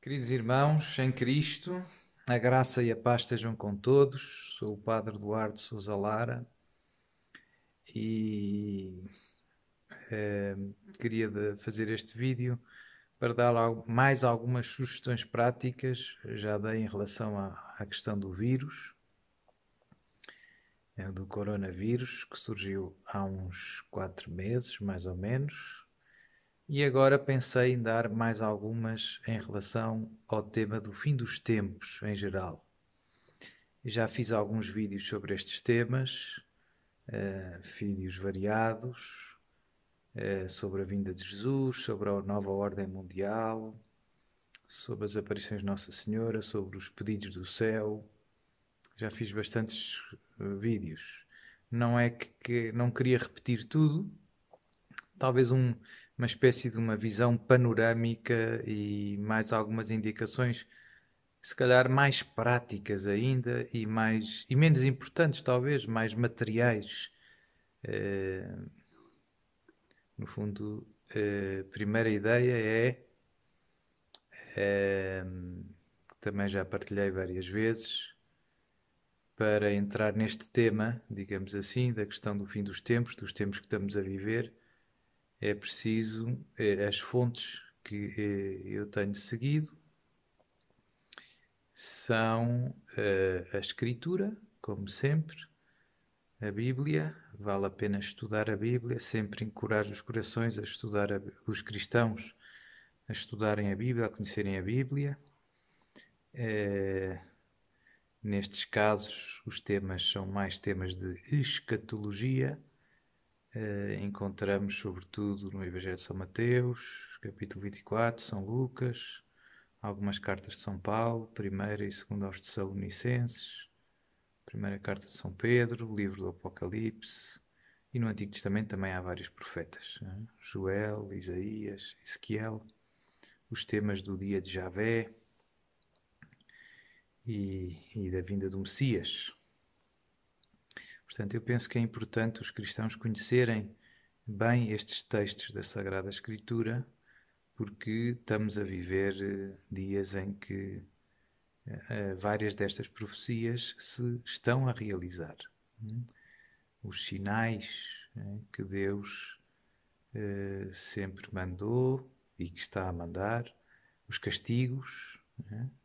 Queridos irmãos, em Cristo, a graça e a paz estejam com todos. Sou o Padre Duarte Sousa Lara e queria fazer este vídeo para dar mais algumas sugestões práticas. Já dei em relação à questão do vírus, do coronavírus, que surgiu há uns 4 meses, mais ou menos. E agora pensei em dar mais algumas em relação ao tema do fim dos tempos em geral. Já fiz alguns vídeos sobre estes temas, vídeos variados, sobre a vinda de Jesus, sobre a nova ordem mundial, sobre as aparições de Nossa Senhora, sobre os pedidos do céu. Já fiz bastantes vídeos. Não é que não queria repetir tudo, talvez uma espécie de uma visão panorâmica e mais algumas indicações, se calhar mais práticas ainda e menos importantes, talvez, mais materiais. Uh, no fundo, a primeira ideia que também já partilhei várias vezes, para entrar neste tema, digamos assim, da questão do fim dos tempos que estamos a viver, é preciso as fontes que eu tenho seguido são a Escritura, como sempre, a Bíblia. Vale a pena estudar a Bíblia, sempre encorajo os corações a estudar, os cristãos a estudarem a Bíblia, a conhecerem a Bíblia. Nestes casos, os temas são mais temas de escatologia. Encontramos, sobretudo, no Evangelho de São Mateus, capítulo 24, São Lucas, algumas cartas de São Paulo, primeira e segunda aos Tessalonicenses, primeira carta de São Pedro, livro do Apocalipse, e no Antigo Testamento também há vários profetas, né? Joel, Isaías, Ezequiel, os temas do dia de Javé e da vinda do Messias. Portanto, eu penso que é importante os cristãos conhecerem bem estes textos da Sagrada Escritura, porque estamos a viver dias em que várias destas profecias se estão a realizar. Os sinais que Deus sempre mandou e que está a mandar, os castigos,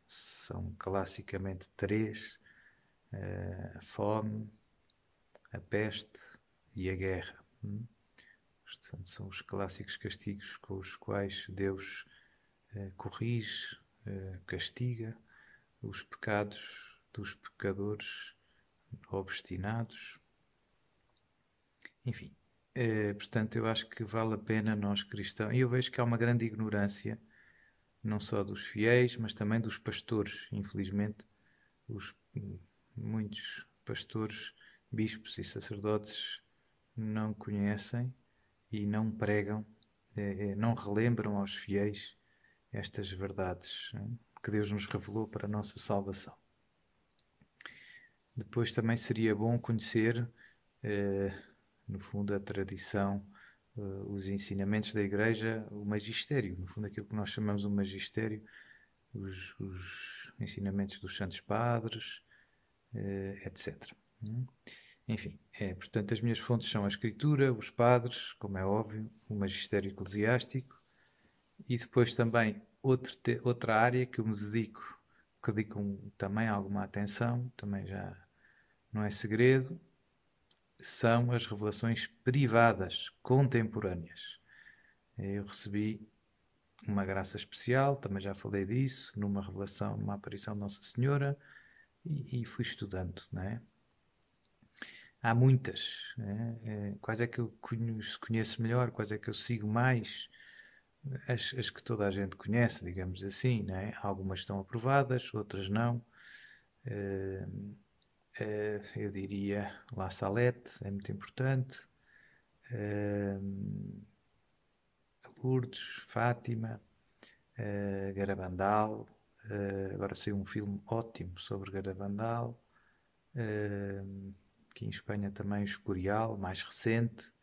são classicamente três: a fome, a peste e a guerra. Portanto, são os clássicos castigos com os quais Deus corrige, castiga os pecados dos pecadores obstinados. Enfim, portanto, eu acho que vale a pena nós cristãos. E eu vejo que há uma grande ignorância, não só dos fiéis, mas também dos pastores. Infelizmente, os, muitos pastores, bispos e sacerdotes não conhecem e não pregam, não relembram aos fiéis estas verdades que Deus nos revelou para a nossa salvação. Depois também seria bom conhecer, no fundo, a tradição, os ensinamentos da Igreja, o magistério, no fundo aquilo que nós chamamos o magistério, os ensinamentos dos Santos Padres, etc. Enfim, portanto, as minhas fontes são a Escritura, os Padres, como é óbvio, o magistério eclesiástico e depois também outra área que eu me dedico, que dedico também alguma atenção, também já não é segredo, são as revelações privadas, contemporâneas. Eu recebi uma graça especial, também já falei disso, numa revelação, numa aparição de Nossa Senhora, e fui estudando, não é? Há muitas, né? Quais é que eu conheço melhor, quais é que eu sigo mais? As que toda a gente conhece, digamos assim, né? Algumas estão aprovadas, outras não. Eu diria La Salette, é muito importante. Lourdes, Fátima, Garabandal. Agora saiu um filme ótimo sobre Garabandal. Aqui em Espanha também o Escorial, mais recente.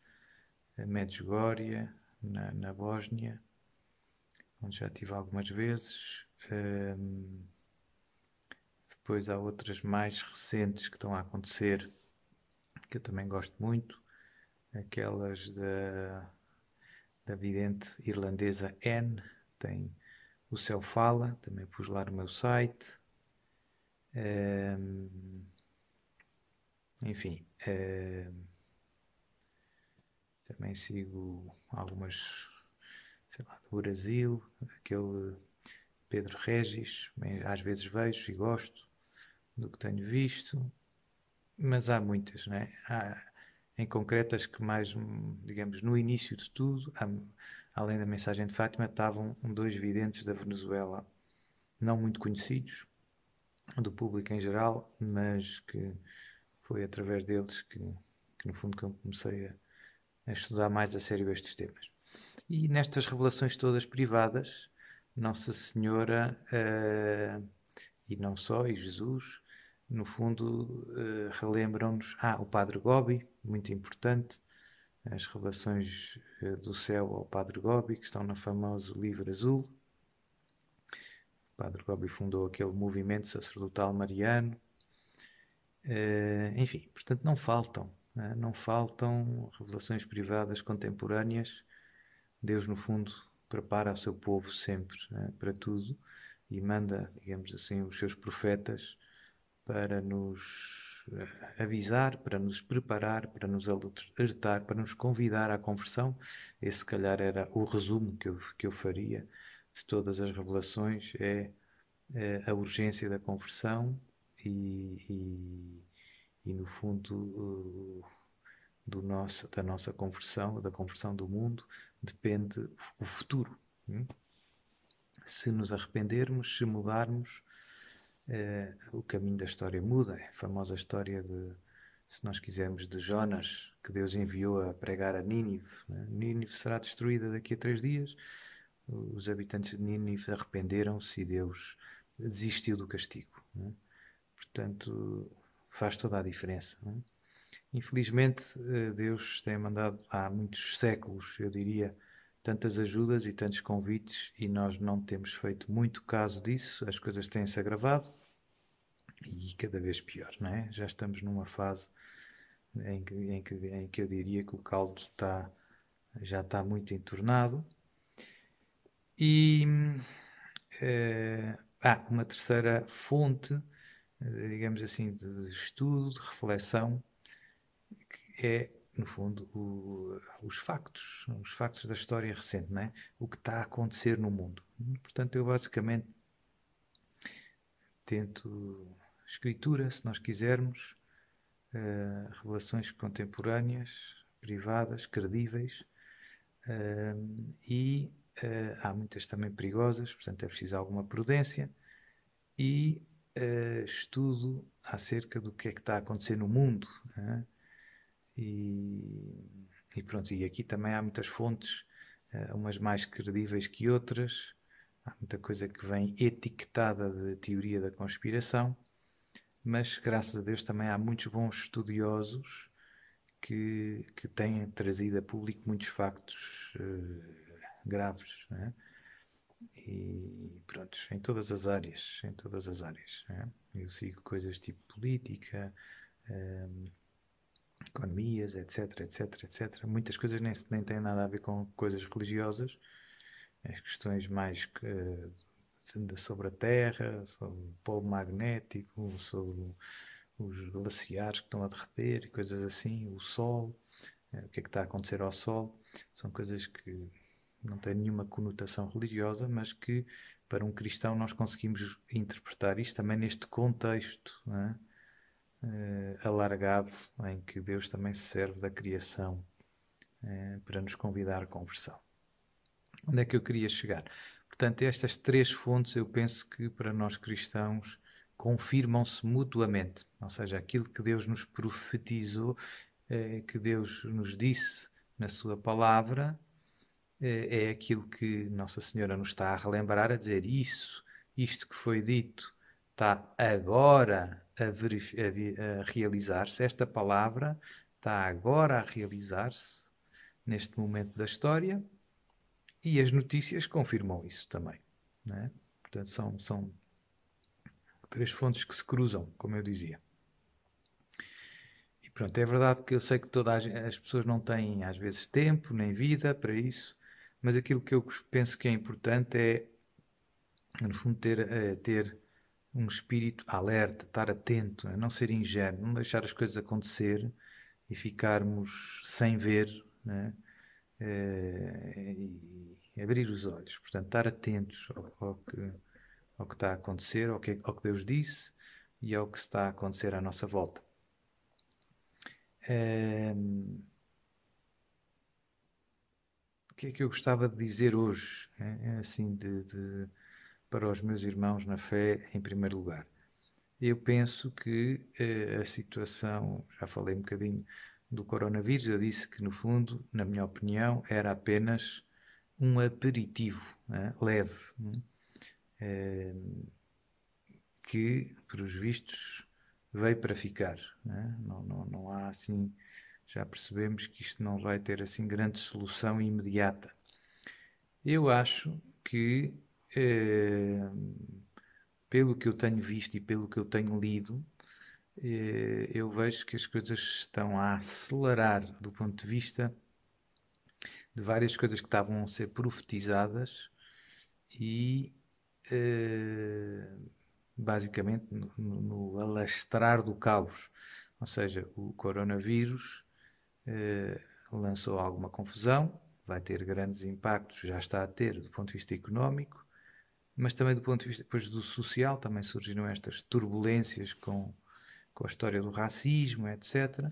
Medjugorje, na Bósnia, onde já estive algumas vezes. Depois há outras mais recentes que estão a acontecer, que eu também gosto muito. Aquelas da vidente irlandesa Anne, tem O Céu Fala, também pus lá no meu site. Enfim, também sigo algumas, sei lá, do Brasil, aquele Pedro Regis, às vezes vejo e gosto do que tenho visto, mas há muitas, não é? Há, em concreto, as que mais, digamos, no início de tudo, além da mensagem de Fátima, estavam dois videntes da Venezuela, não muito conhecidos do público em geral, mas que foi através deles que no fundo, que eu comecei a estudar mais a sério estes temas. E nestas revelações todas privadas, Nossa Senhora, e não só, e Jesus, no fundo, relembram-nos, o Padre Gobi, muito importante, as revelações do céu ao Padre Gobi, que estão no famoso livro azul. O Padre Gobi fundou aquele movimento sacerdotal mariano. Enfim, portanto, não faltam revelações privadas contemporâneas. Deus, no fundo, prepara o seu povo sempre, né, para tudo, e manda, digamos assim, os seus profetas para nos avisar, para nos preparar, para nos alertar, para nos convidar à conversão. Esse, se calhar, era o resumo que eu faria de todas as revelações, é a urgência da conversão e no fundo, da nossa conversão, da conversão do mundo, depende o futuro. Se nos arrependermos, se mudarmos, o caminho da história muda. É a famosa história se nós quisermos, de Jonas, que Deus enviou a pregar a Nínive. Né? Nínive será destruída daqui a 3 dias. Os habitantes de Nínive arrependeram-se e Deus desistiu do castigo. Né? Portanto, faz toda a diferença. Né? Infelizmente, Deus tem mandado há muitos séculos, eu diria, tantas ajudas e tantos convites e nós não temos feito muito caso disso. As coisas têm-se agravado e cada vez pior, não é? Já estamos numa fase em que eu diria que o caldo já está muito entornado. E uma terceira fonte, digamos assim, de estudo, de reflexão, que é, no fundo, os factos da história recente, não é? O que está a acontecer no mundo. Portanto, eu basicamente tento escritura, se nós quisermos, revelações contemporâneas, privadas, credíveis, e há muitas também perigosas, portanto é preciso alguma prudência e estudo acerca do que é que está a acontecer no mundo. E pronto, e aqui também há muitas fontes, umas mais credíveis que outras, há muita coisa que vem etiquetada de teoria da conspiração, mas graças a Deus também há muitos bons estudiosos que têm trazido a público muitos factos graves, né? E pronto, em todas as áreas, né? Eu sigo coisas tipo política, economias, etc, etc, etc. Muitas coisas nem têm nada a ver com coisas religiosas, as questões mais sobre a Terra, sobre o polo magnético, sobre os glaciares que estão a derreter e coisas assim, o Sol, o que é que está a acontecer ao Sol, são coisas que não têm nenhuma conotação religiosa, mas que para um cristão nós conseguimos interpretar isto também neste contexto, não é? Alargado, em que Deus também se serve da criação para nos convidar à conversão. Onde é que eu queria chegar? Portanto, estas três fontes eu penso que para nós cristãos confirmam-se mutuamente, ou seja, aquilo que Deus nos profetizou, que Deus nos disse na sua palavra, é aquilo que Nossa Senhora nos está a relembrar, a dizer isto que foi dito está agora a realizar-se, esta palavra está agora a realizar-se neste momento da história e as notícias confirmam isso também, não é? Portanto, são três fontes que se cruzam, como eu dizia. E pronto, é verdade que eu sei que todas as pessoas não têm, às vezes, tempo nem vida para isso, mas aquilo que eu penso que é importante é, no fundo, ter um espírito alerta, estar atento, não ser ingênuo, não deixar as coisas acontecer e ficarmos sem ver, né? E abrir os olhos, portanto, estar atentos ao que está a acontecer, ao que Deus disse e ao que está a acontecer à nossa volta. O que é que eu gostava de dizer hoje, assim, para os meus irmãos na fé, em primeiro lugar? Eu penso que a situação, já falei um bocadinho do coronavírus, eu disse que, no fundo, na minha opinião, era apenas um aperitivo, leve, que, pelos vistos, veio para ficar. Não há assim, já percebemos que isto não vai ter assim grande solução imediata. Eu acho que, pelo que eu tenho visto e pelo que eu tenho lido, eu vejo que as coisas estão a acelerar do ponto de vista de várias coisas que estavam a ser profetizadas e basicamente no alastrar do caos. Ou seja, o coronavírus lançou alguma confusão, vai ter grandes impactos, já está a ter do ponto de vista económico, mas também do ponto de vista depois do social, também surgiram estas turbulências com a história do racismo, etc.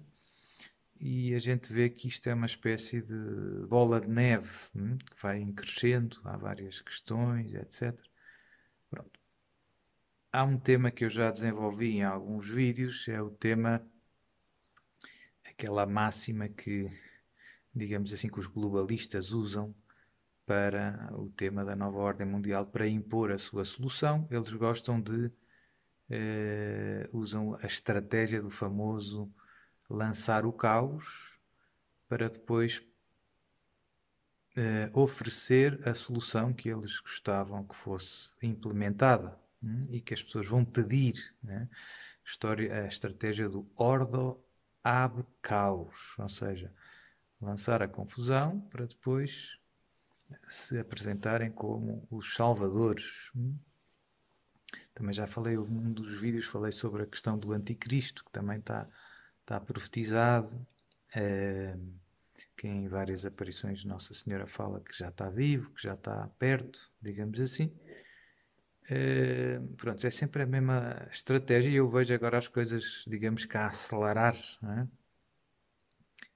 E a gente vê que isto é uma espécie de bola de neve, que vai crescendo, há várias questões, etc. Pronto. Há um tema que eu já desenvolvi em alguns vídeos, é o tema, aquela máxima que, digamos assim, que os globalistas usam para o tema da nova ordem mundial, para impor a sua solução. Eles gostam de usam a estratégia do famoso lançar o caos para depois oferecer a solução que eles gostavam que fosse implementada, e que as pessoas vão pedir, né? A estratégia do ordo ab caos, ou seja, lançar a confusão para depois se apresentarem como os salvadores. Também já falei, num dos vídeos falei sobre a questão do anticristo, que também está profetizado, que em várias aparições Nossa Senhora fala que já está vivo, que já está perto, digamos assim. Pronto, é sempre a mesma estratégia e eu vejo agora as coisas, digamos que a acelerar, não é?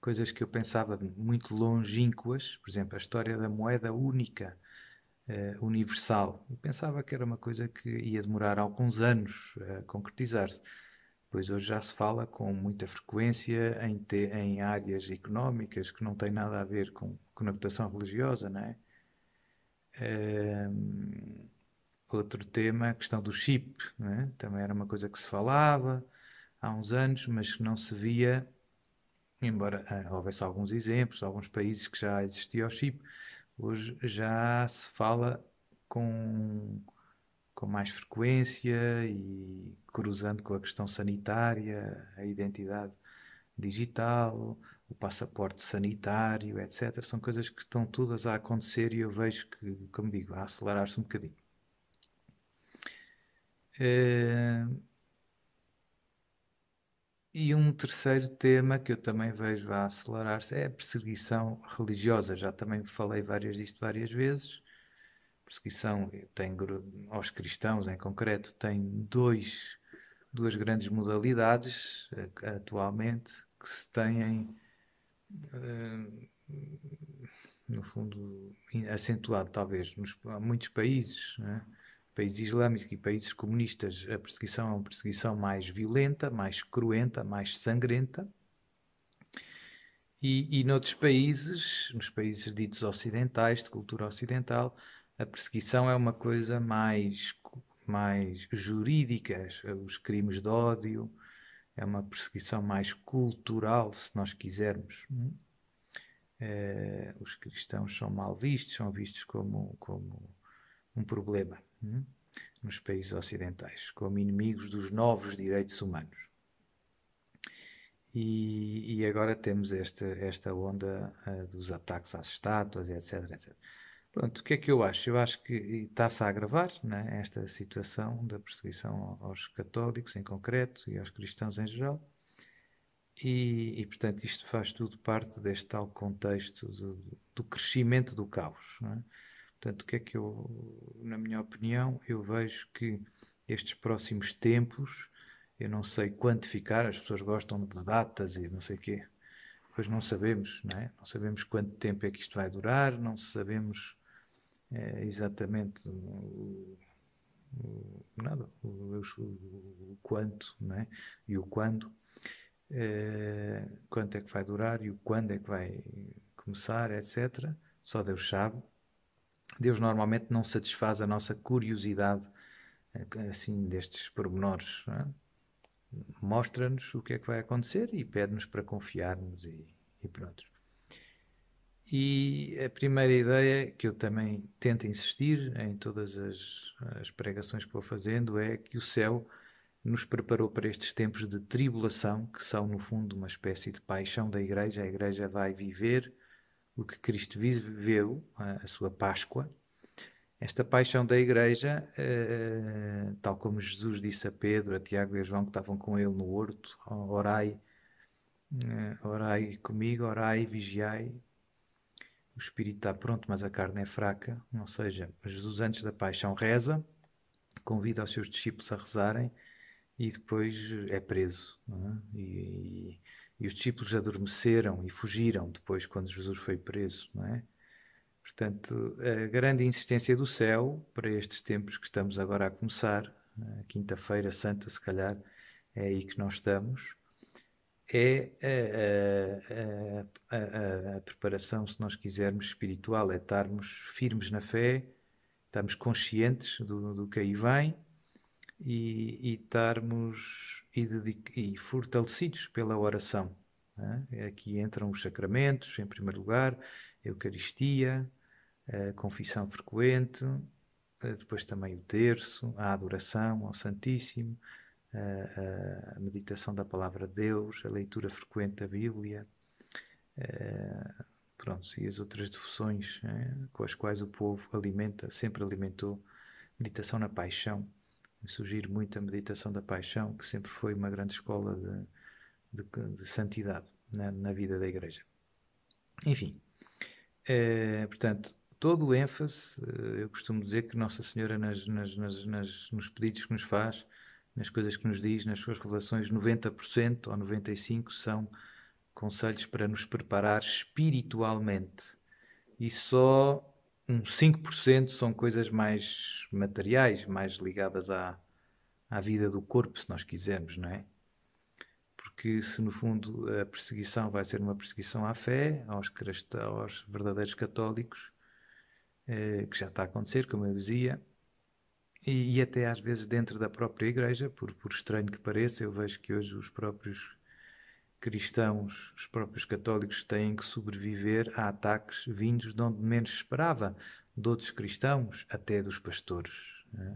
Coisas que eu pensava muito longínquas, por exemplo, a história da moeda única, universal. Eu pensava que era uma coisa que ia demorar alguns anos a concretizar-se. Pois hoje já se fala com muita frequência em áreas económicas que não têm nada a ver com conotação religiosa, não é? Outro tema, a questão do chip, não é? Também era uma coisa que se falava há uns anos, mas que não se via, embora houvesse alguns exemplos, alguns países que já existia o chip, hoje já se fala com mais frequência e cruzando com a questão sanitária, a identidade digital, o passaporte sanitário, etc. São coisas que estão todas a acontecer e eu vejo que, como digo, a acelerar-se um bocadinho. E um terceiro tema que eu também vejo a acelerar-se é a perseguição religiosa. Já também falei disto várias vezes. Perseguição aos cristãos em concreto tem duas grandes modalidades atualmente que se têm, no fundo, acentuado talvez nos muitos países, né? Países islâmicos e países comunistas. A perseguição é uma perseguição mais violenta, mais cruenta, mais sangrenta. E noutros países, nos países ditos ocidentais, de cultura ocidental, a perseguição é uma coisa mais jurídica, os crimes de ódio, é uma perseguição mais cultural, se nós quisermos. Os cristãos são mal vistos, são vistos como um problema. nos países ocidentais, como inimigos dos novos direitos humanos. E agora temos esta onda dos ataques às estátuas, etc, etc. Pronto, o que é que eu acho? Eu acho que está-se a agravar, né, esta situação da perseguição aos católicos em concreto e aos cristãos em geral. Portanto, isto faz tudo parte deste tal contexto do crescimento do caos. Não é? Portanto, o que é que na minha opinião, eu vejo que estes próximos tempos, eu não sei quantificar, as pessoas gostam de datas e não sei o quê, pois não sabemos, não é? Não sabemos quanto tempo é que isto vai durar, não sabemos exatamente nada, o quanto, não é? E o quando. Quanto é que vai durar e o quando é que vai começar, etc. Só Deus sabe. Deus normalmente não satisfaz a nossa curiosidade assim destes pormenores. É? Mostra-nos o que é que vai acontecer e pede-nos para confiarmos e pronto. E a primeira ideia que eu também tento insistir em todas as pregações que vou fazendo é que o céu nos preparou para estes tempos de tribulação, que são, no fundo, uma espécie de paixão da Igreja. A Igreja vai viver o que Cristo viveu, a sua Páscoa. Esta paixão da Igreja, tal como Jesus disse a Pedro, a Tiago e a João, que estavam com ele no horto, orai, orai comigo, orai, vigiai. O espírito está pronto, mas a carne é fraca. Ou seja, Jesus antes da paixão reza, convida os seus discípulos a rezarem, e depois é preso. Não é? E os discípulos adormeceram e fugiram depois quando Jesus foi preso. Não é? Portanto, a grande insistência do céu para estes tempos que estamos agora a começar, a quinta-feira santa se calhar, é aí que nós estamos, é a preparação, se nós quisermos, espiritual, é estarmos firmes na fé, estarmos conscientes do que aí vem, e estarmos e fortalecidos pela oração. É? Aqui entram os sacramentos, em primeiro lugar, a Eucaristia, a confissão frequente, depois também o terço, a adoração ao Santíssimo, a meditação da Palavra de Deus, a leitura frequente da Bíblia, pronto, e as outras devoções com as quais o povo sempre alimentou. Meditação na paixão, surgir muito a meditação da paixão, que sempre foi uma grande escola de santidade na vida da Igreja. Enfim, portanto, todo o ênfase, eu costumo dizer que Nossa Senhora nos pedidos que nos faz, nas coisas que nos diz, nas suas revelações, 90% ou 95% são conselhos para nos preparar espiritualmente. E só uns 5% são coisas mais materiais, mais ligadas à vida do corpo, se nós quisermos, não é? Porque se no fundo a perseguição vai ser uma perseguição à fé, aos verdadeiros católicos, que já está a acontecer, como eu dizia, e até às vezes dentro da própria Igreja, por estranho que pareça, eu vejo que hoje os próprios cristãos, os próprios católicos têm que sobreviver a ataques vindos de onde menos esperava, de outros cristãos, até dos pastores,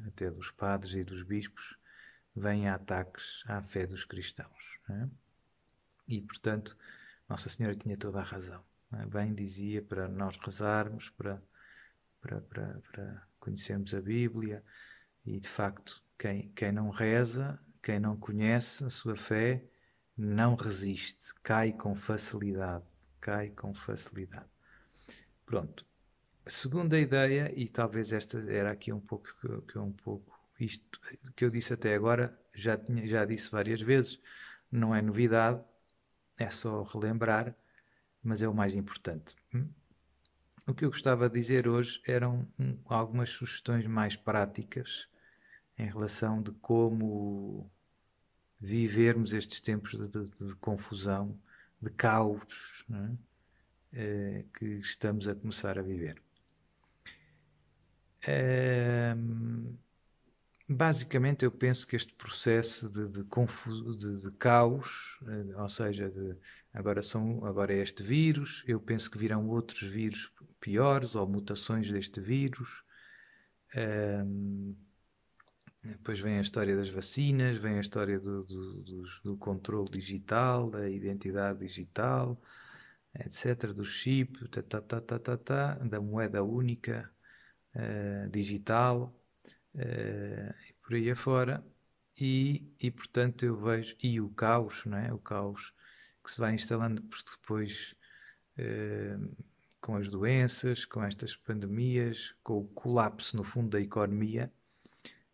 até dos padres e dos bispos, vêm ataques à fé dos cristãos. E, portanto, Nossa Senhora tinha toda a razão. Bem dizia para nós rezarmos, para conhecermos a Bíblia, e de facto, quem não reza, quem não conhece a sua fé, não resiste, cai com facilidade. Cai com facilidade. Pronto. A segunda ideia, e talvez esta era aqui um pouco isto que eu disse até agora, já disse várias vezes, não é novidade, é só relembrar, mas é o mais importante. O que eu gostava de dizer hoje eram algumas sugestões mais práticas em relação de como vivermos estes tempos de confusão, de caos, que estamos a começar a viver. Basicamente, eu penso que este processo de caos, ou seja, agora é este vírus, eu penso que virão outros vírus piores ou mutações deste vírus. Depois vem a história das vacinas, vem a história do controle digital, da identidade digital, etc., do chip, da moeda única digital, e por aí afora. Portanto eu vejo, e o caos, não é? O caos que se vai instalando depois eh, com as doenças, com estas pandemias, com o colapso no fundo da economia,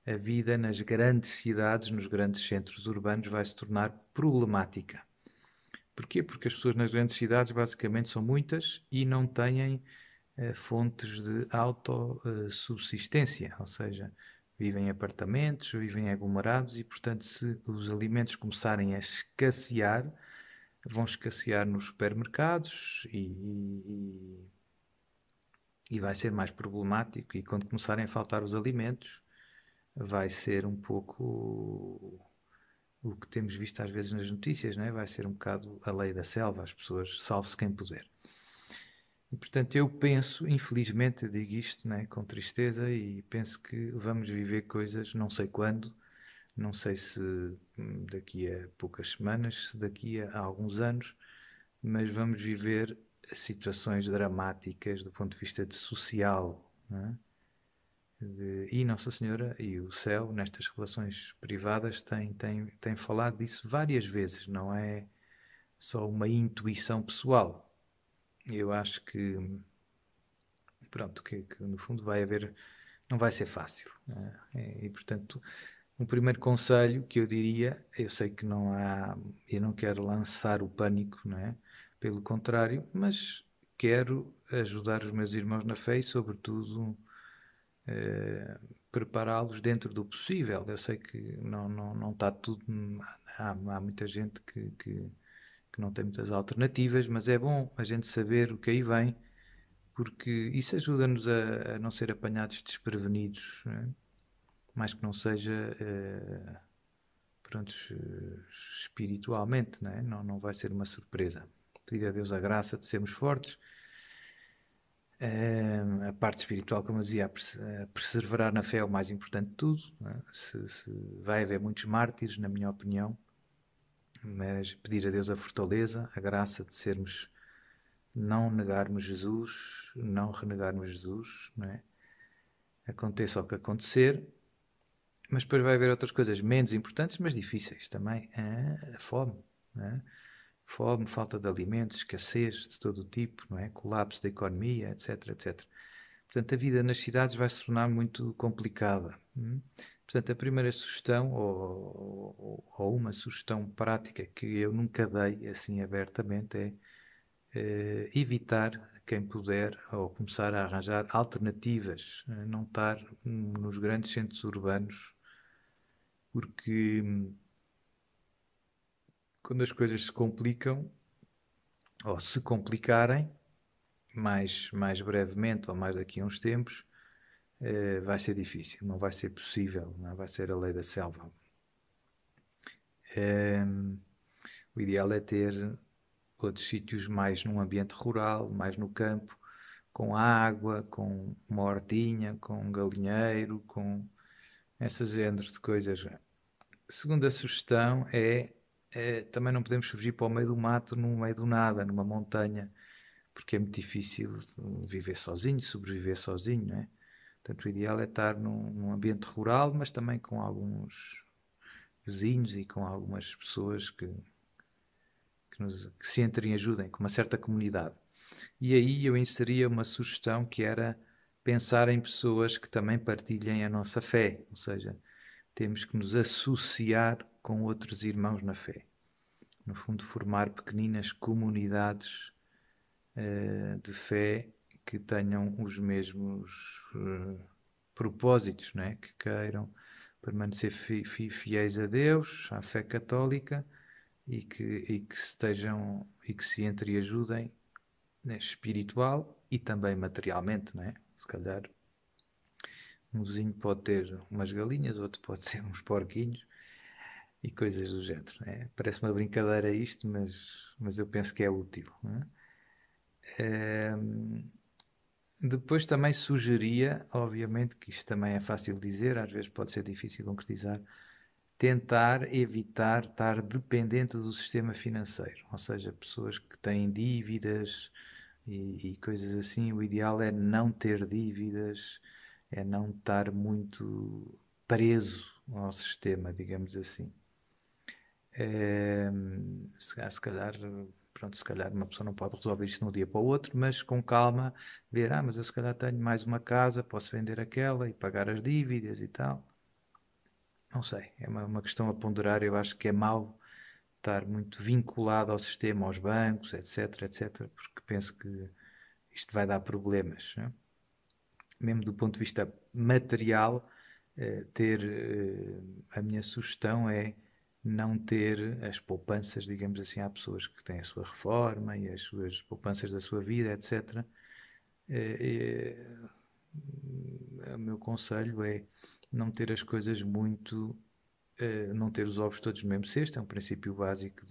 a vida nas grandes cidades, nos grandes centros urbanos vai se tornar problemática. Porquê? Porque as pessoas nas grandes cidades basicamente são muitas e não têm fontes de autossubsistência, ou seja, vivem em apartamentos, vivem em aglomerados e, portanto, se os alimentos começarem a escassear, vão escassear nos supermercados e vai ser mais problemático. E quando começarem a faltar os alimentos, vai ser um pouco o que temos visto às vezes nas notícias, não é? Vai ser um bocado a lei da selva, as pessoas salve-se quem puder. E portanto eu penso, infelizmente eu digo isto, né, com tristeza, e penso que vamos viver coisas, não sei quando, não sei se daqui a poucas semanas, se daqui a alguns anos, mas vamos viver situações dramáticas do ponto de vista de social, né? E Nossa Senhora e o céu, nestas relações privadas, tem falado disso várias vezes, não é só uma intuição pessoal. Eu acho que, pronto, que no fundo vai haver, não vai ser fácil. Né? E, portanto, um primeiro conselho que eu diria, eu sei que não há, eu não quero lançar o pânico, não é? Pelo contrário, mas quero ajudar os meus irmãos na fé e, sobretudo, prepará-los dentro do possível. Eu sei que não está tudo. Há muita gente que não tem muitas alternativas, mas é bom a gente saber o que aí vem, porque isso ajuda-nos a não ser apanhados desprevenidos, não é? Mais que não seja pronto, espiritualmente, não é? Não vai ser uma surpresa. Pedir a Deus a graça de sermos fortes. A parte espiritual, como eu dizia, a perseverar na fé é o mais importante de tudo. É? Se vai haver muitos mártires, na minha opinião, mas pedir a Deus a fortaleza, a graça de sermos, não negarmos Jesus, não renegarmos Jesus, não é? Aconteça o que acontecer, mas depois vai haver outras coisas menos importantes, mas difíceis também. A fome, não é? Fome, falta de alimentos, escassez de todo o tipo, não é? Colapso da economia, etc, etc. Portanto, a vida nas cidades vai se tornar muito complicada. Portanto, a primeira sugestão, ou uma sugestão prática que eu nunca dei assim abertamente, é evitar, quem puder, ou começar a arranjar alternativas, não estar nos grandes centros urbanos, porque quando as coisas se complicam, ou se complicarem, mais brevemente ou mais daqui a uns tempos, vai ser difícil, não vai ser possível, não vai ser a lei da selva. O ideal é ter outros sítios mais num ambiente rural, mais no campo, com água, com uma hortinha, com um galinheiro, com esses géneros de coisas. Segunda sugestão também não podemos fugir para o meio do mato, no meio do nada, numa montanha, porque é muito difícil viver sozinho, sobreviver sozinho, não é? Portanto, o ideal é estar num ambiente rural, mas também com alguns vizinhos e com algumas pessoas que se entreajudem, com uma certa comunidade. E aí eu inseria uma sugestão que era pensar em pessoas que também partilhem a nossa fé, ou seja, temos que nos associar com outros irmãos na fé. No fundo, formar pequeninas comunidades de fé que tenham os mesmos propósitos, não é? Que queiram permanecer fiéis a Deus, à fé católica e que estejam e que se entreajudem, né, espiritual e também materialmente, não é? Se calhar um vizinho pode ter umas galinhas, outro pode ter uns porquinhos e coisas do género. Né? Parece uma brincadeira isto, mas eu penso que é útil. Não é? Depois também sugeria, obviamente que isto também é fácil de dizer, às vezes pode ser difícil concretizar, tentar evitar estar dependente do sistema financeiro. Ou seja, pessoas que têm dívidas e coisas assim, o ideal é não ter dívidas, é não estar muito preso ao sistema, digamos assim. Se calhar, pronto, se calhar uma pessoa não pode resolver isto de um dia para o outro, mas com calma ver, mas eu se calhar tenho mais uma casa, posso vender aquela e pagar as dívidas e tal. Não sei, é uma questão a ponderar. Eu acho que é mau estar muito vinculado ao sistema, aos bancos, etc, etc, porque penso que isto vai dar problemas, né? Mesmo do ponto de vista material, a minha sugestão é não ter as poupanças, digamos assim, há pessoas que têm a sua reforma e as suas poupanças da sua vida, etc. O meu conselho é não ter as coisas muito, não ter os ovos todos no mesmo cesto, é um princípio básico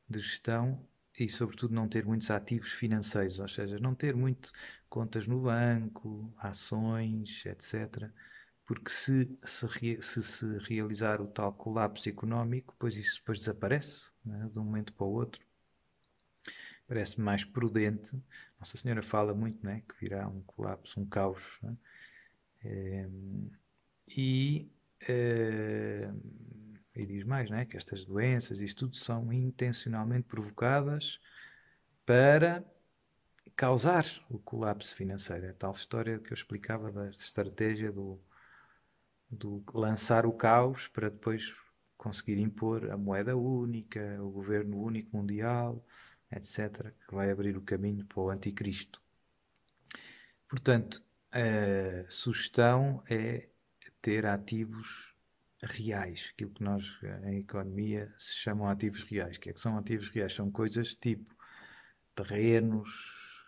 de gestão, e sobretudo não ter muitos ativos financeiros, ou seja, não ter muito contas no banco, ações, etc. Porque se realizar o tal colapso económico, pois isso depois desaparece, né, de um momento para o outro. Parece mais prudente. Nossa Senhora fala muito, né, que virá um colapso, um caos, né? E, eh, e diz mais, né, que estas doenças, isto tudo são intencionalmente provocadas para causar o colapso financeiro. É a tal história que eu explicava da estratégia do lançar o caos para depois conseguir impor a moeda única, o governo único mundial, etc., que vai abrir o caminho para o anticristo. Portanto, a sugestão é ter ativos reais, aquilo que nós em economia se chamam ativos reais. Que são ativos reais? São coisas tipo terrenos,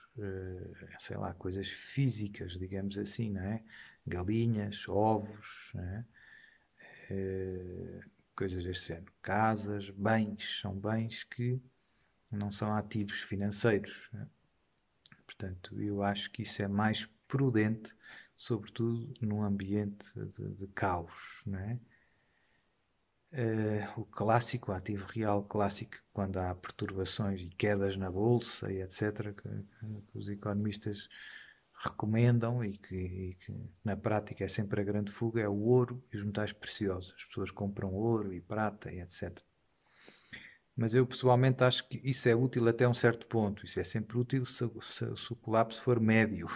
sei lá, coisas físicas, digamos assim, não é? Galinhas, ovos, não é? Coisas deste género. Casas, bens, são bens que não são ativos financeiros, não é? Portanto, eu acho que isso é mais prudente, sobretudo num ambiente de caos, não é? O clássico, o ativo real clássico, quando há perturbações e quedas na bolsa e etc., que os economistas recomendam e que na prática é sempre a grande fuga, é o ouro e os metais preciosos. As pessoas compram ouro e prata e etc. Mas eu pessoalmente acho que isso é útil até um certo ponto. Isso é sempre útil se o colapso for médio.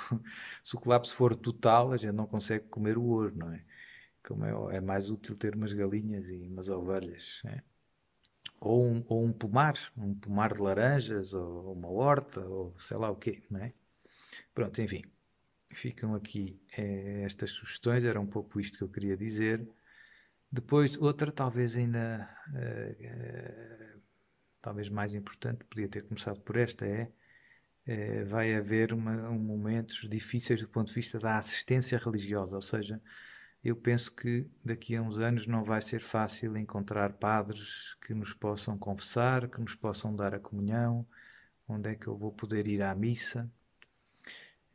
Se o colapso for total, a gente não consegue comer o ouro, não é? Como é mais útil ter umas galinhas e umas ovelhas, né? Ou um pomar de laranjas, ou uma horta, ou sei lá o quê, não é? Pronto, enfim, ficam aqui estas sugestões, era um pouco isto que eu queria dizer. Depois, outra, talvez ainda, talvez mais importante, podia ter começado por esta, vai haver momentos difíceis do ponto de vista da assistência religiosa, ou seja, eu penso que daqui a uns anos não vai ser fácil encontrar padres que nos possam confessar, que nos possam dar a comunhão, onde é que eu vou poder ir à missa,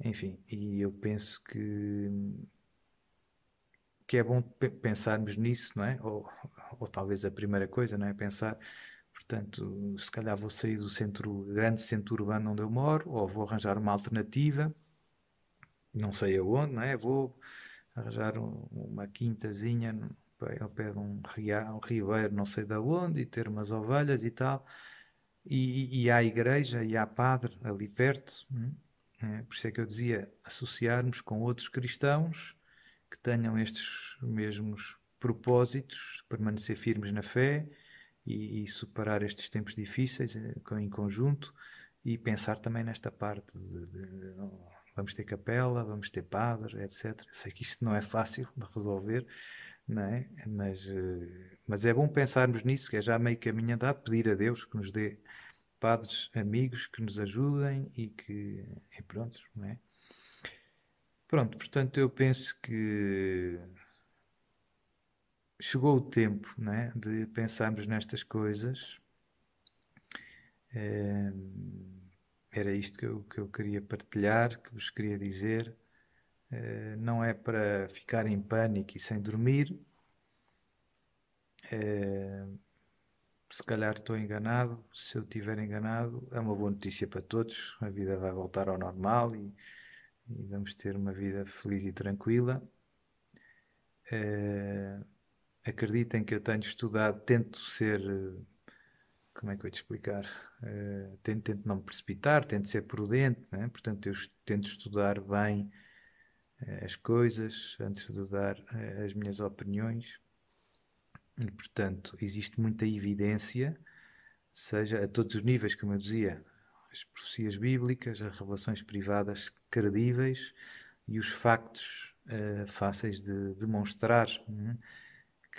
enfim, e eu penso que é bom pensarmos nisso, não é? Ou talvez a primeira coisa, não é? Pensar, portanto, se calhar vou sair do grande centro urbano onde eu moro, ou vou arranjar uma alternativa, não sei aonde, não é? Vou arranjar uma quintazinha ao pé de um ribeiro, não sei de onde, e ter umas ovelhas e tal. E há igreja e há padre ali perto. Por isso é que eu dizia associarmos com outros cristãos que tenham estes mesmos propósitos, permanecer firmes na fé e superar estes tempos difíceis em conjunto e pensar também nesta parte vamos ter capela, vamos ter padre, etc. Sei que isto não é fácil de resolver, não é? Mas é bom pensarmos nisso, que é já meio caminho andado, pedir a Deus que nos dê padres amigos que nos ajudem e pronto, não é? Pronto, portanto eu penso que chegou o tempo, não é, de pensarmos nestas coisas. era isto que eu queria partilhar, que vos queria dizer. Não é para ficar em pânico e sem dormir. Se calhar estou enganado. Se eu estiver enganado, é uma boa notícia para todos. A vida vai voltar ao normal e vamos ter uma vida feliz e tranquila. Acreditem que eu tenho estudado, tento ser. Como é que eu ia te explicar? Tento não me precipitar, tento ser prudente, né? Portanto, eu tento estudar bem as coisas antes de dar as minhas opiniões. E, portanto, existe muita evidência, seja a todos os níveis, como eu dizia, as profecias bíblicas, as revelações privadas credíveis e os factos fáceis de demonstrar,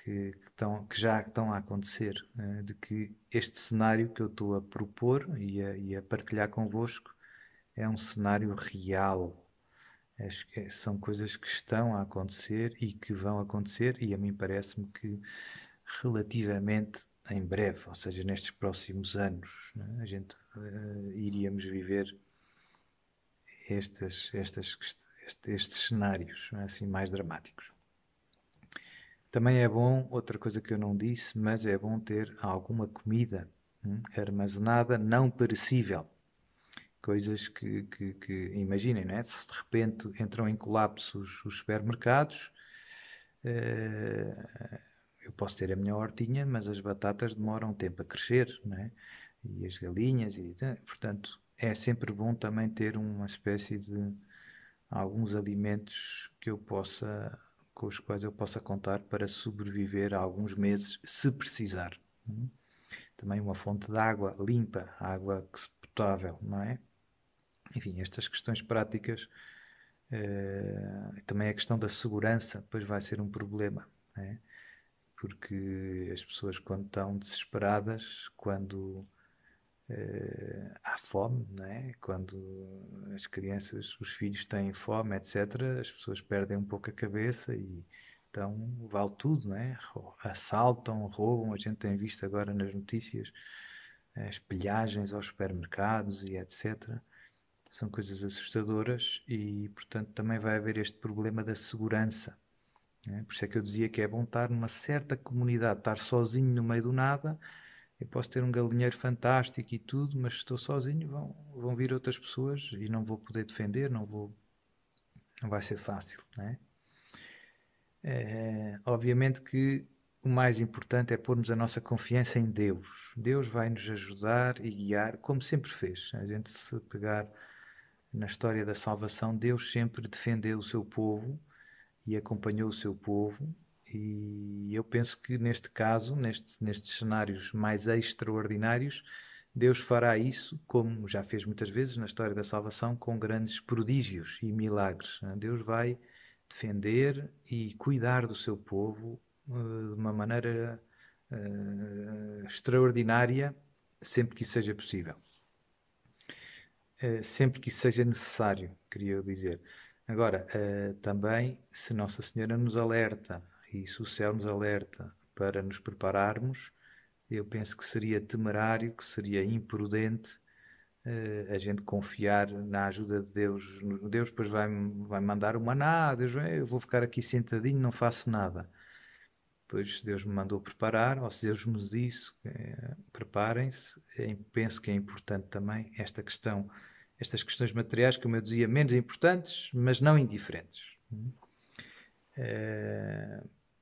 que já estão a acontecer, de que este cenário que eu estou a propor e a partilhar convosco é um cenário real. São coisas que estão a acontecer e que vão acontecer, e a mim parece-me que relativamente em breve, ou seja, nestes próximos anos, né, a gente iríamos viver estes cenários, né, assim mais dramáticos. Também é bom, outra coisa que eu não disse, mas é bom ter alguma comida armazenada, não perecível. Coisas que imaginem, né? Se de repente entram em colapso os supermercados, eu posso ter a minha hortinha, mas as batatas demoram tempo a crescer, né? E as galinhas, portanto, é sempre bom também ter uma espécie de alguns alimentos que eu possa, com os quais eu possa contar para sobreviver a alguns meses, se precisar. Também uma fonte de água limpa, água potável, não é? Enfim, estas questões práticas, também a questão da segurança, depois vai ser um problema, não é? Porque as pessoas quando estão desesperadas, quando há fome, não é? Quando as crianças, os filhos têm fome, etc., as pessoas perdem um pouco a cabeça e então vale tudo, não é? Assaltam, roubam, a gente tem visto agora nas notícias as pilhagens aos supermercados e etc. São coisas assustadoras e, portanto, também vai haver este problema da segurança. Né? Por isso é que eu dizia que é bom estar numa certa comunidade, estar sozinho no meio do nada. Eu posso ter um galinheiro fantástico e tudo, mas se estou sozinho vão vir outras pessoas e não vou poder defender, não vai ser fácil. Né? Obviamente que o mais importante é pormos a nossa confiança em Deus. Deus vai nos ajudar e guiar, como sempre fez. A gente se pegar na história da salvação, Deus sempre defendeu o seu povo e acompanhou o seu povo. E eu penso que neste caso, nestes cenários mais extraordinários, Deus fará isso, como já fez muitas vezes na história da salvação, com grandes prodígios e milagres. Deus vai defender e cuidar do seu povo de uma maneira extraordinária, sempre que isso seja possível. Sempre que isso seja necessário, queria eu dizer. Agora, também, se Nossa Senhora nos alerta e se o céu nos alerta para nos prepararmos, eu penso que seria temerário, que seria imprudente a gente confiar na ajuda de Deus. Deus depois vai mandar o maná, Deus, eu vou ficar aqui sentadinho, não faço nada. Pois se Deus me mandou preparar, ou se Deus me disse, preparem-se. Penso que é importante também estas questões materiais, como eu dizia, menos importantes, mas não indiferentes.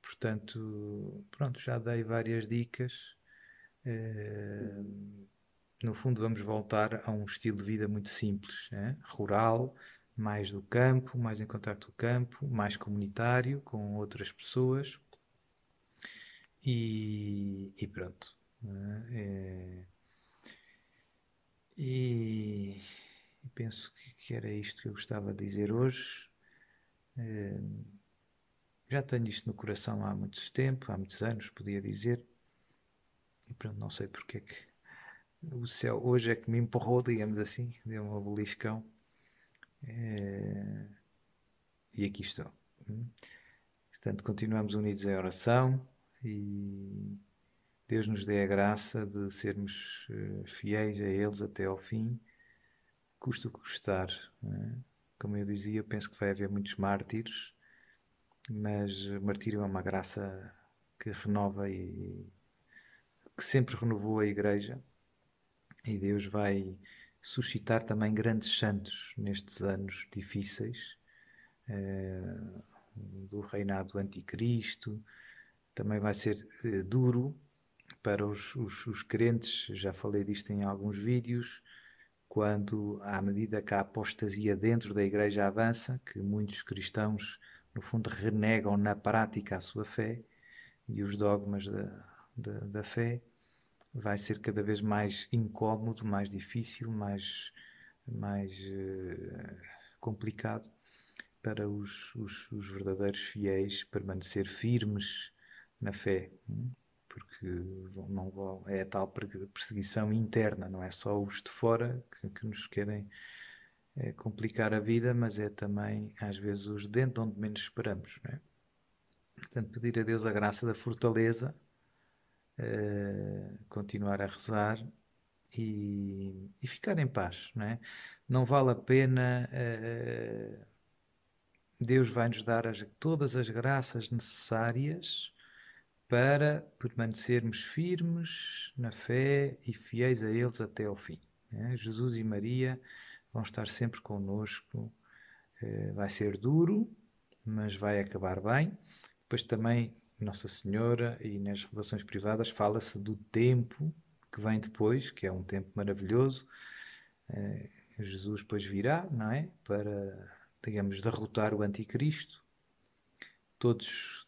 Portanto, pronto, já dei várias dicas. No fundo, vamos voltar a um estilo de vida muito simples, rural, mais do campo, mais em contato com o campo, mais comunitário, com outras pessoas. E pronto. E penso que era isto que eu gostava de dizer hoje. Já tenho isto no coração há muito tempo, há muitos anos, podia dizer. E pronto, não sei porque é que o céu hoje é que me empurrou, digamos assim, deu um beliscão. E aqui estou. Portanto, continuamos unidos em oração e Deus nos dê a graça de sermos fiéis a eles até ao fim custa o que custar. Como eu dizia, eu penso que vai haver muitos mártires, mas o martírio é uma graça que renova e que sempre renovou a Igreja, e Deus vai suscitar também grandes santos nestes anos difíceis do reinado do Anticristo. Também vai ser duro para os crentes, já falei disto em alguns vídeos, quando, à medida que a apostasia dentro da Igreja avança, que muitos cristãos, no fundo, renegam na prática a sua fé e os dogmas da fé, vai ser cada vez mais incómodo, mais difícil, mais complicado para os verdadeiros fiéis permanecer firmes na fé, porque não é a tal perseguição interna, não é só os de fora que nos querem complicar a vida, mas é também às vezes os de dentro onde menos esperamos, não é? Portanto, pedir a Deus a graça da fortaleza, continuar a rezar e ficar em paz, não é? Não vale a pena. Deus vai-nos dar todas as graças necessárias para permanecermos firmes na fé e fiéis a eles até ao fim. Jesus e Maria vão estar sempre connosco. Vai ser duro, mas vai acabar bem. Depois também Nossa Senhora, e nas revelações privadas fala-se do tempo que vem depois, que é um tempo maravilhoso. Jesus depois virá, não é? Para, digamos, derrotar o Anticristo.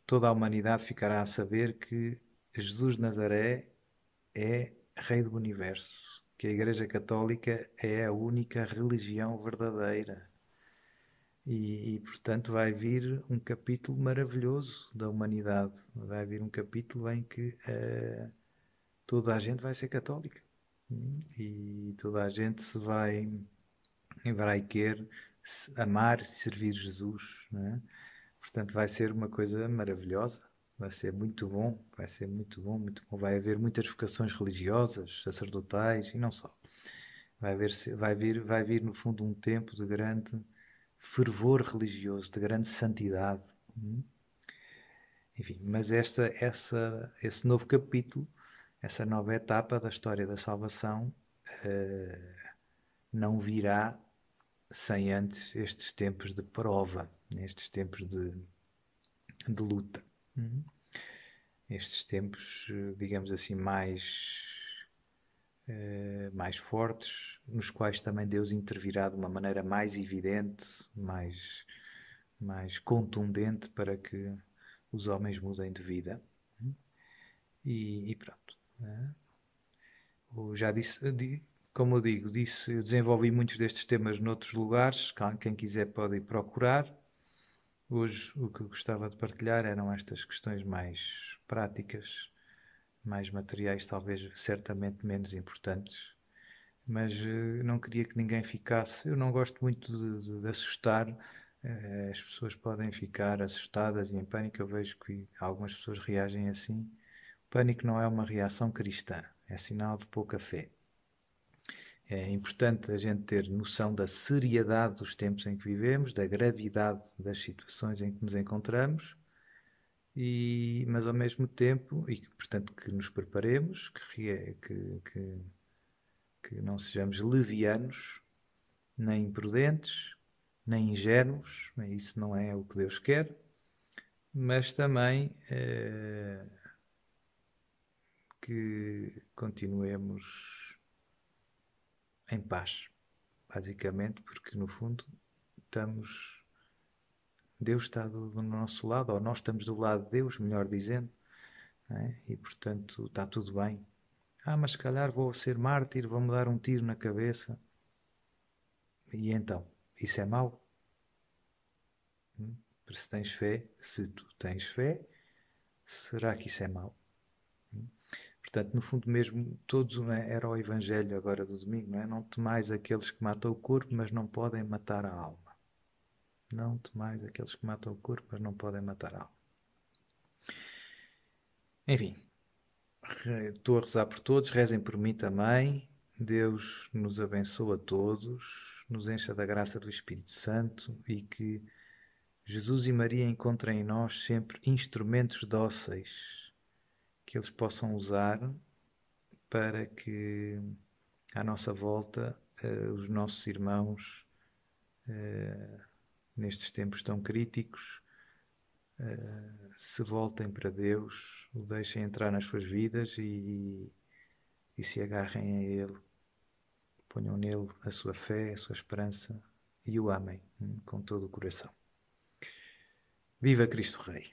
Toda a humanidade ficará a saber que Jesus de Nazaré é Rei do Universo, que a Igreja Católica é a única religião verdadeira. Portanto, vai vir um capítulo maravilhoso da humanidade. Vai vir um capítulo em que toda a gente vai ser católica. E toda a gente vai querer amar e servir Jesus, não é? Portanto, vai ser uma coisa maravilhosa. Vai ser muito bom, vai ser muito bom, muito bom. Vai haver muitas vocações religiosas, sacerdotais e não só. Vai vir no fundo um tempo de grande fervor religioso, de grande santidade. Enfim, mas esse novo capítulo, essa nova etapa da história da salvação, não virá sem antes estes tempos de prova, estes tempos de luta. Estes tempos, digamos assim, mais fortes, nos quais também Deus intervirá de uma maneira mais evidente, mais contundente, para que os homens mudem de vida. E pronto. Eu já disse, como eu digo, eu desenvolvi muitos destes temas noutros lugares. Quem quiser pode ir procurar. Hoje o que eu gostava de partilhar eram estas questões mais práticas, mais materiais, talvez certamente menos importantes, mas não queria que ninguém ficasse. Eu não gosto muito de assustar. As pessoas podem ficar assustadas e em pânico. Eu vejo que algumas pessoas reagem assim. O pânico não é uma reação cristã, é sinal de pouca fé. É importante a gente ter noção da seriedade dos tempos em que vivemos, da gravidade das situações em que nos encontramos, mas ao mesmo tempo, e portanto que nos preparemos, que não sejamos levianos, nem imprudentes, nem ingênuos. Isso não é o que Deus quer, mas também que continuemos em paz, basicamente, porque no fundo Deus está do nosso lado, ou nós estamos do lado de Deus, melhor dizendo, e portanto está tudo bem. Mas se calhar vou ser mártir, vou-me dar um tiro na cabeça. E então, isso é mau? Se tens fé, se tu tens fé, será que isso é mau? Portanto, no fundo mesmo, todos, era o Evangelho agora do domingo, não é? Não temais aqueles que matam o corpo, mas não podem matar a alma. Não temais aqueles que matam o corpo, mas não podem matar a alma. Enfim, estou a rezar por todos, rezem por mim também. Deus nos abençoe a todos, nos encha da graça do Espírito Santo e que Jesus e Maria encontrem em nós sempre instrumentos dóceis que eles possam usar para que à nossa volta os nossos irmãos, nestes tempos tão críticos, se voltem para Deus, o deixem entrar nas suas vidas e se agarrem a Ele, ponham nele a sua fé, a sua esperança e o amem com todo o coração. Viva Cristo Rei!